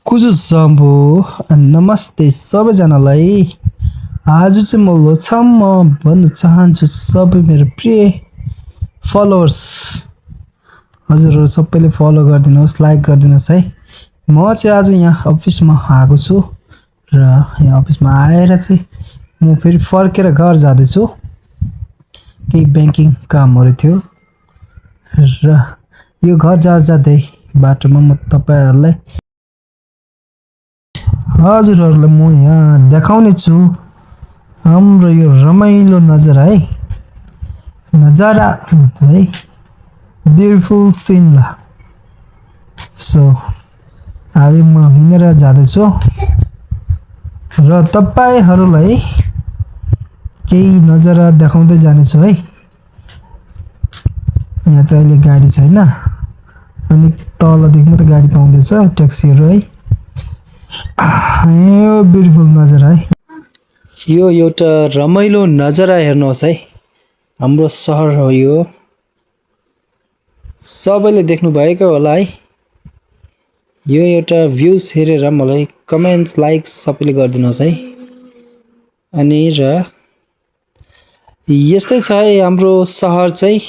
कुजु jumbo नमस्ते सबैजनालाई। आज चाहिँ म लोछाममा भन्न चाहन्छु सबै मेरो प्रिय फलोवर्स, हजुरहरू सबैले फलो गरिदिनुहोस्, लाइक गरिदिनुहोस् है। म चाहिँ आज यहाँ अफिसमा आएको छु र यहाँ अफिसमा आएर चाहिँ म फेरि फर्केर घर जाँदैछु। केही ब्याङ्किङ कामहरू थियो र यो घर जाँदै बाटोमा म तपाईहरुलाई हजुरहरूलाई म यहाँ देखाउने छु हाम्रो यो रमाइलो नजारा है, ब्युटिफुल सिमला। सो आज म हिँडेर जाँदैछु र तपाईहरुलाई केही नजारा देखाउँदै जानेछु है। यहाँ चाहिँ अहिले गाडी छैन, अनि तलदेखि मात्र गाडी पाउँदैछ, ट्याक्सीहरू है। यो ब्युटिफुल नजारा है, यो एउटा रमाइलो नजारा हेर्नुहोस् है। हाम्रो सहर हो यो, सबैले देख्नु भएको होला है। यो एउटा भ्यूज हेरेर मलाई कमेन्ट्स लाइक्स सबैले गरिदिनुहोस् है। अनि र यस्तै छ है हाम्रो सहर चाहिँ,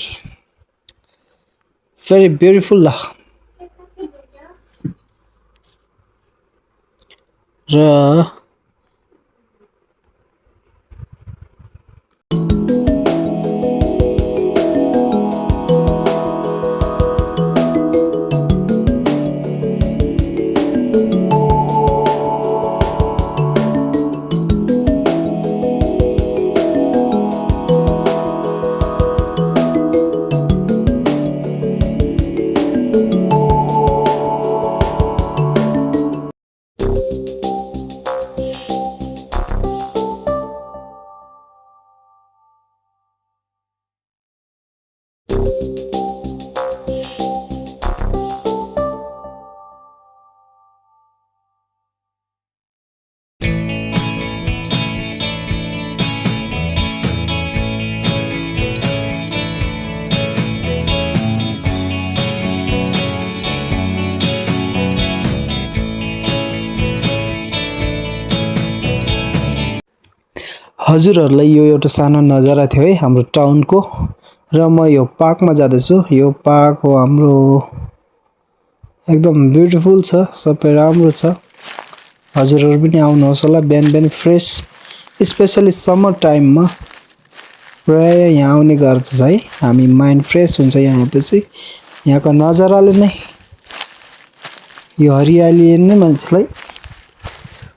भेरी ब्युटिफुल र हजुरहरूलाई यो एउटा सानो नजारा थियो है हाम्रो टाउनको। र म यो पार्कमा जाँदैछु। यो पार्क हो हाम्रो, एकदम ब्युटिफुल छ, सबै राम्रो छ। हजुरहरू पनि आउनुहोस् होला बिहान बिहान फ्रेस, स्पेसली समर टाइममा प्राय यहाँ आउने गर्छ है। हामी माइन्ड फ्रेस हुन्छ यहाँ आएपछि। यहाँको नजाराले नै, यो हरियालीले नै मान्छेलाई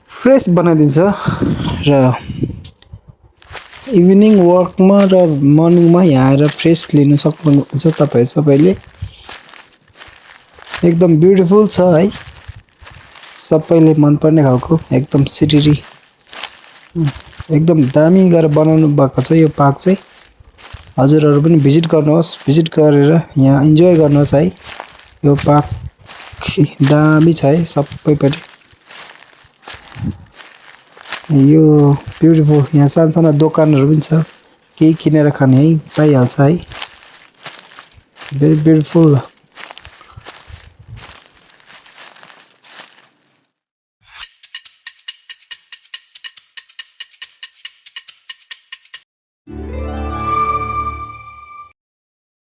फ्रेस बनाइदिन्छ। र इभिनिङ वर्कमा र मर्निङमा यहाँ आएर फ्रेस लिनु सक्नुहुन्छ तपाईँ सबैले। एकदम ब्युटिफुल छ है, सबैले मनपर्ने खालको, एकदम सिरिरी, एकदम दामी गरेर बनाउनु भएको छ यो पार्क चाहिँ। हजुरहरू पनि भिजिट गर्नुहोस्, भिजिट गरेर यहाँ इन्जोय गर्नुहोस् है। यो पार्क दामी छ है सबैपट्टि, यो ब्युटिफुल। यहाँ सानो दोकानहरू पनि छ, केही किनेर खाने है पाइहाल्छ है। Very beautiful.